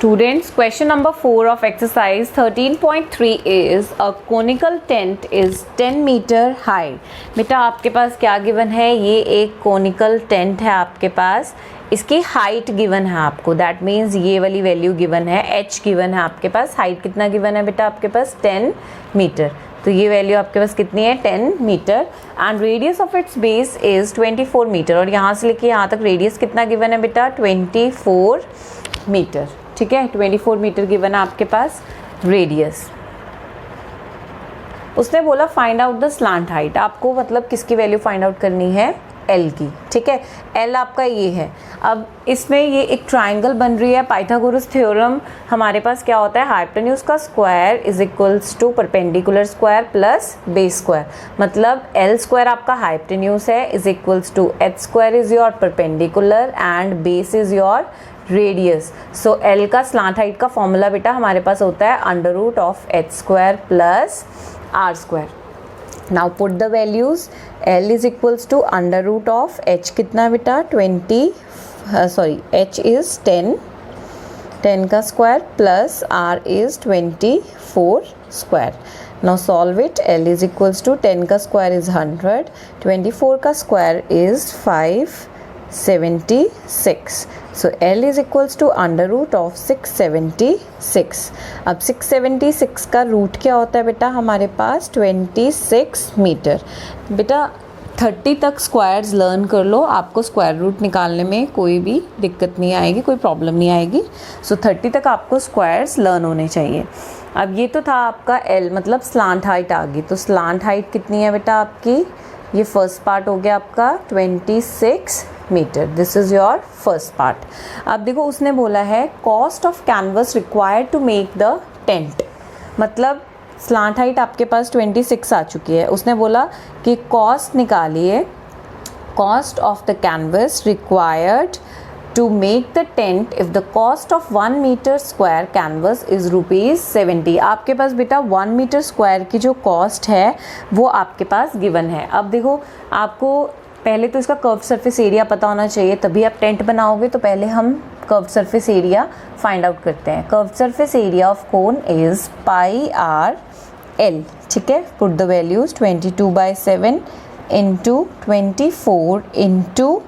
Students, question number 4 of exercise 13.3 is a conical tent is 10 meter high. बेटा आपके पास क्या given है, ये एक conical tent है आपके पास, इसकी हाइट गिवन है आपको, दैट मीन्स ये वाली वैल्यू गिवन है, h गिवन है आपके पास, हाइट कितना गिवन है बेटा आपके पास 10 मीटर, तो ये वैल्यू आपके पास कितनी है 10 metre and radius of its base is 24 metre और यहाँ से लेके यहाँ तक रेडियस कितना गिवन है बेटा 24 मीटर, ठीक है 24 मीटर गिवन है आपके पास रेडियस। उसने बोला find out the slant height, आपको मतलब किसकी वैल्यू फाइंड आउट करनी है L की, ठीक है L आपका ये है। अब इसमें ये एक ट्राइंगल बन रही है, पाइथागोरस थ्योरम हमारे पास क्या होता है, हाइपोटेन्यूज का square is equals to perpendicular square plus base square, मतलब L स्क्वायर आपका हाइपोटेन्यूज है is equals to h square is your perpendicular and base is your radius. So L का स्लांट हाइट का फॉर्मूला बेटा हमारे पास होता है under root of h square plus r square. Now put the values, L is equals to under root of h कितना बेटा h is 10 का square plus r is 24 square. Now solve it, L is equals to 10 का square is 100, 24 का square is 576, so L is equals to under root of 676। अब 676 का root क्या होता है बेटा हमारे पास 26 मीटर। बेटा 30 तक स्क्वायर्स लर्न कर लो, आपको स्क्वायर रूट निकालने में कोई भी दिक्कत नहीं आएगी, कोई प्रॉब्लम नहीं आएगी। सो 30 तक आपको स्क्वायर्स लर्न होने चाहिए। अब ये तो था आपका L मतलब स्लांट हाइट आ गई, तो स्लांट हाइट कितनी है बेटा आपकी, ये फर्स्ट पार्ट हो गया आपका 26 metre, this is your first part. अब देखो उसने बोला है cost of canvas required to make the tent, मतलब स्लांट हाइट आपके पास 26 आ चुकी है, उसने बोला कि कॉस्ट निकालिए, cost of the canvas required to make the tent if the cost of 1 meter square canvas is ₹70। आपके पास बेटा 1 मीटर स्क्वायर की जो कॉस्ट है वो आपके पास गिवन है। अब देखो आपको पहले तो इसका कर्व सरफेस एरिया पता होना चाहिए, तभी आप टेंट बनाओगे, तो पहले हम curve surface area find out करते हैं। Curve surface area of cone is πr_l, ठीक है, put the values 22/7 into 24 into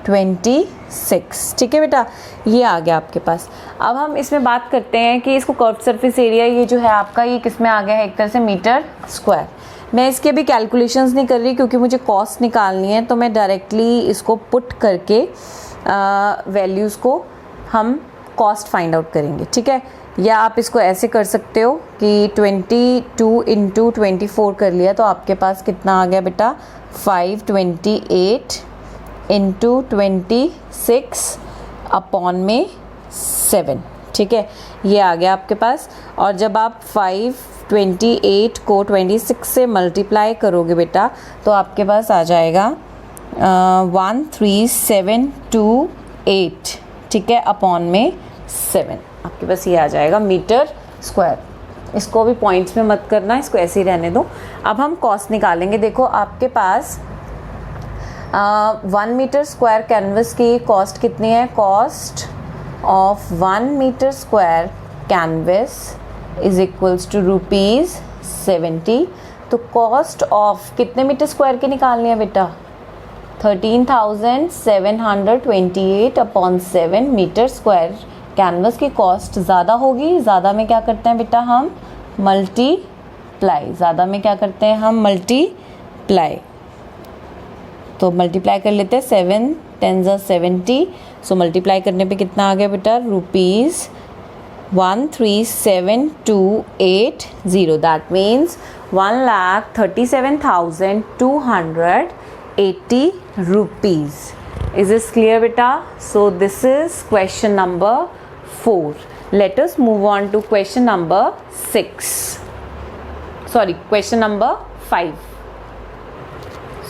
26, ठीक है बेटा, ये आ गया आपके पास। अब हम इसमें बात करते हैं कि इसको कर्व सरफेस एरिया ये जो है आपका ये किस में आ गया है, एक तरह से मीटर स्क्वायर। मैं इसके अभी कैलकुलेशंस नहीं कर रही क्योंकि मुझे कॉस्ट निकालनी है, तो मैं डायरेक्टली इसको पुट करके वैल्यूज़ को हम कॉस्ट फाइंड आउट करेंगे, ठीक है। या आप इसको ऐसे कर सकते हो कि 22 इंटू 24 कर लिया तो आपके पास कितना आ गया बेटा 528 इंटू 26 अपॉन में 7, ठीक है, ये आ गया आपके पास। और जब आप 528 को 26 से मल्टीप्लाई करोगे बेटा तो आपके पास आ जाएगा 13728, ठीक है, अपॉन में 7, आपके पास ये आ जाएगा मीटर स्क्वायर। इसको भी पॉइंट्स में मत करना, इसको ऐसे ही रहने दो। अब हम कॉस्ट निकालेंगे। देखो आपके पास 1 मीटर स्क्वायर कैनवस की कॉस्ट कितनी है, cost of 1 metre square canvas is equals to ₹70। तो कॉस्ट ऑफ कितने मीटर स्क्वायर की निकालनी है बेटा 13,728 अपॉन 7 मीटर स्क्वायर कैनवस की कॉस्ट ज़्यादा होगी। ज़्यादा में क्या करते हैं बेटा हम मल्टीप्लाई, ज़्यादा में क्या करते हैं हम मल्टीप्लाई, तो मल्टीप्लाई कर लेते हैं 7 10 70, सो मल्टीप्लाई करने पे कितना आ गया बेटा ₹137,280, that means 1,37,280 rupees. Is this clear बेटा? So this is question number 4. Let us move on to question number 6. Sorry, question number 5.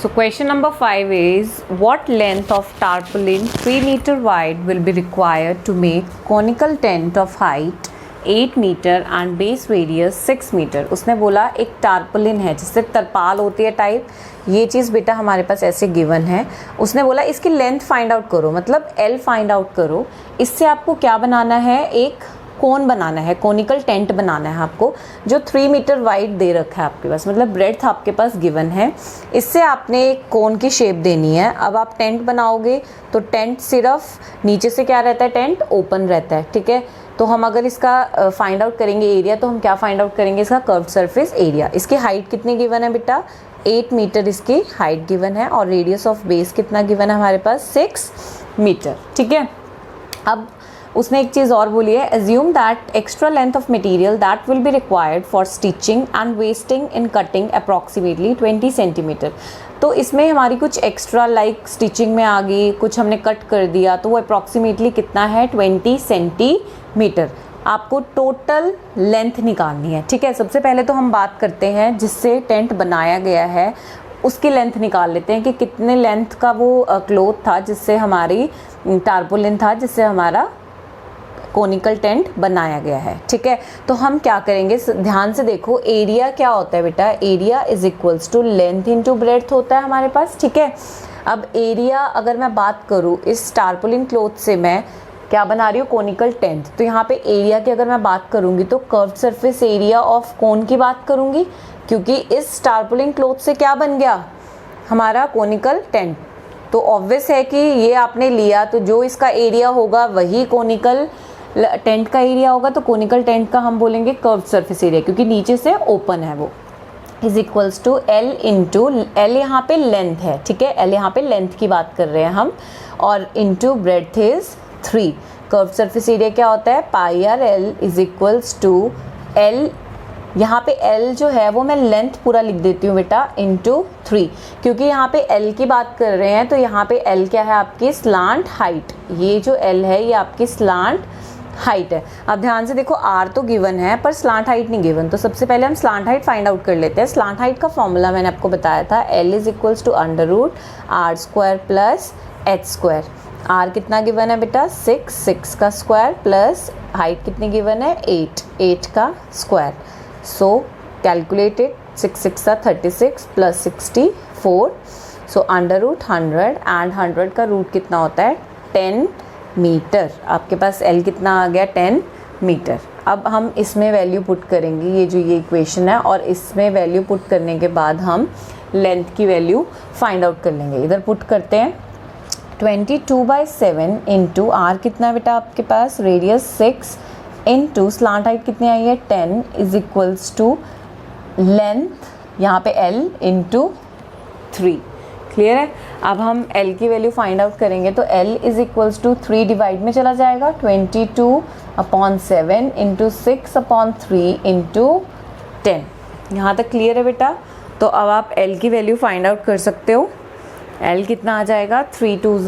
So question number 5 is what length of tarpaulin 3 meter wide will be required to make conical tent of height 8 meter and base radius 6 meter. उसने बोला एक tarpaulin है जिससे तरपाल होती है type, ये चीज़ बेटा हमारे पास ऐसे गिवन है। उसने बोला इसकी लेंथ फाइंड आउट करो, मतलब L फाइंड आउट करो। इससे आपको क्या बनाना है, एक कोन बनाना है, कोनिकल टेंट बनाना है आपको, जो 3 मीटर वाइड दे रखा है आपके पास, मतलब ब्रेड्थ आपके पास गिवन है। इससे आपने एक कोन की शेप देनी है। अब आप टेंट बनाओगे तो टेंट सिर्फ नीचे से क्या रहता है, टेंट ओपन रहता है, ठीक है। तो हम अगर इसका फाइंड आउट करेंगे एरिया, तो हम क्या फाइंड आउट करेंगे, इसका कर्व्ड सरफेस एरिया। इसकी हाइट कितनी गिवन है बेटा, 8 मीटर इसकी हाइट गिवन है, और रेडियस ऑफ बेस कितना गिवन है हमारे पास, 6 मीटर, ठीक है। अब उसने एक चीज़ और बोली है, assume that extra length of material that will be required for stitching and wasting in cutting approximately 20 centimetre. तो इसमें हमारी कुछ एक्स्ट्रा लाइक स्टिचिंग में आ गई, कुछ हमने कट कर दिया, तो वो अप्रॉक्सीमेटली कितना है, 20 सेंटीमीटर। आपको टोटल लेंथ निकालनी है, ठीक है। सबसे पहले तो हम बात करते हैं जिससे टेंट बनाया गया है उसकी लेंथ निकाल लेते हैं कि कितने लेंथ का वो क्लॉथ था जिससे हमारी टारपोलिन था, जिससे हमारा कोनिकल टेंट बनाया गया है, ठीक है। तो हम क्या करेंगे, ध्यान से देखो, एरिया क्या होता है बेटा, area is equals to length into breadth होता है हमारे पास, ठीक है। अब एरिया अगर मैं बात करूँ, इस टारपोलिन क्लॉथ से मैं क्या बना रही हूँ, कोनिकल टेंट, तो यहाँ पे एरिया की अगर मैं बात करूँगी तो curved surface area of cone की बात करूँगी, क्योंकि इस टारपोलिन क्लॉथ से क्या बन गया, हमारा कोनिकल टेंट। तो ऑब्वियस है कि ये आपने लिया तो जो इसका एरिया होगा वही कोनिकल टेंट का एरिया होगा। तो कोनिकल टेंट का हम बोलेंगे कर्व्ड सरफेस एरिया, क्योंकि नीचे से ओपन है वो, is equals to L into, L यहाँ पे लेंथ है, ठीक है, एल यहाँ पे लेंथ की बात कर रहे हैं हम, और into breadth is 3। Curved surface area क्या होता है, pi r l is equals to l, यहाँ पे L जो है वो मैं लेंथ पूरा लिख देती हूँ बेटा, इंटू 3, क्योंकि यहाँ पे L की बात कर रहे हैं, तो यहाँ पे L क्या है, आपकी स्लांट हाइट। ये जो L है ये आपकी स्लांट हाइट है। अब ध्यान से देखो, R तो गिवन है पर स्लांट हाइट नहीं गिवन, तो सबसे पहले हम स्लांट हाइट फाइंड आउट कर लेते हैं। स्लांट हाइट का फॉर्मूला मैंने आपको बताया था, L is equals to √r² plus h²। R कितना गिवन है बेटा, 6 का स्क्वायर, प्लस हाइट कितनी गिवन है, 8 का square. So calculated 6 are 36 plus 64, so √100 and 100 का रूट कितना होता है, 10 मीटर। आपके पास L कितना आ गया, 10 मीटर। अब हम इसमें वैल्यू पुट करेंगे, ये इक्वेशन है, और इसमें वैल्यू पुट करने के बाद हम लेंथ की वैल्यू फाइंड आउट कर लेंगे। इधर पुट करते हैं, 22/7 इंटू आर कितना बेटा आपके पास, रेडियस 6 इनटू स्लांट हाइट कितनी आई है, 10 इज इक्वल्स टू लेंथ यहाँ पे L इंटू 3। क्लियर है। अब हम L की वैल्यू फाइंड आउट करेंगे, तो L is equals to 3 divide में चला जाएगा, 22/7 इंटू 6/3 इंटू 10। यहाँ तक क्लियर है बेटा। तो अब आप L की वैल्यू फाइंड आउट कर सकते हो। L कितना आ जाएगा, 3 2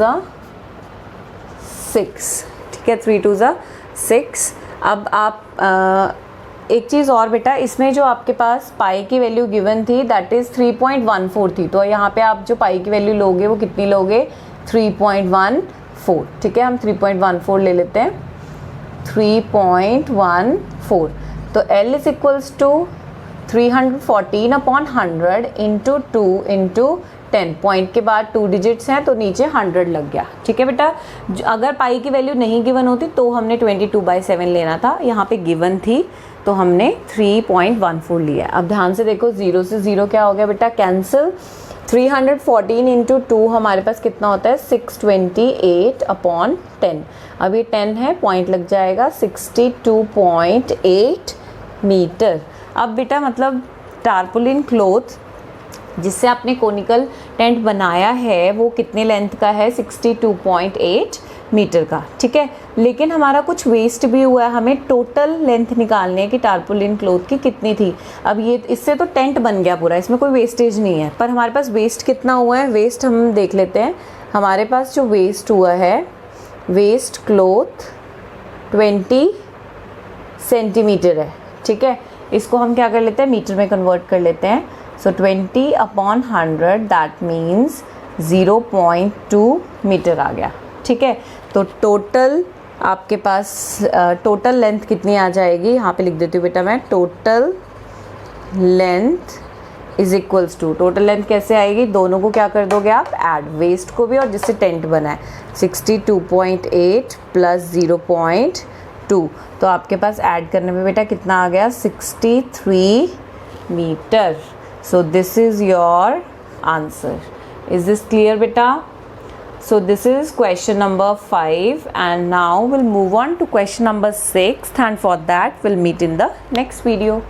6, ठीक है, 3 2 6। अब आप एक चीज़ और बेटा, इसमें जो आपके पास पाई की वैल्यू गिवन थी दैट इज़ 3.14 थी, तो यहाँ पे आप जो पाई की वैल्यू लोगे वो कितनी लोगे, 3.14, ठीक है। हम 3.14 ले लेते हैं, 3.14। तो L is equals to 314/100 into 2 into 10, point के बाद 2 डिजिट्स हैं तो नीचे 100 लग गया, ठीक है बेटा। अगर पाई की वैल्यू नहीं गिवन होती तो हमने 22/7 लेना था, यहाँ पे गिवन थी तो हमने 3.14 लिया। अब ध्यान से देखो, 0 से 0 क्या हो गया बेटा, कैंसिल। 314 इंटू 2 हमारे पास कितना होता है, 628/10। अब ये 10 है, पॉइंट लग जाएगा, 62.8 मीटर। अब बेटा मतलब टारपोलिन क्लॉथ जिससे आपने कोनिकल टेंट बनाया है वो कितने लेंथ का है, 62.8 मीटर का, ठीक है। लेकिन हमारा कुछ वेस्ट भी हुआ है, हमें टोटल लेंथ निकालनी है कि टारपोलिन क्लॉथ की कितनी थी। अब ये इससे तो टेंट बन गया पूरा, इसमें कोई वेस्टेज नहीं है, पर हमारे पास वेस्ट कितना हुआ है, वेस्ट हम देख लेते हैं। हमारे पास जो वेस्ट हुआ है, वेस्ट क्लॉथ 20 सेंटीमीटर है, ठीक है। इसको हम क्या कर लेते हैं, मीटर में कन्वर्ट कर लेते हैं। सो 20/100 दैट मीन्स 0.2 मीटर आ गया, ठीक है। तो टोटल आपके पास टोटल लेंथ कितनी आ जाएगी, यहाँ पे लिख देती हूँ बेटा मैं, total length is equals to, total length कैसे आएगी, दोनों को क्या कर दोगे आप, ऐड, वेस्ट को भी और जिससे टेंट बना है, 62.8 प्लस 0.2 2, तो आपके पास ऐड करने में बेटा कितना आ गया 63 metre. So this is your answer. Is this clear बेटा? So this is question number 5, and now we'll move on to question number 6, and for that we'll meet in the next video.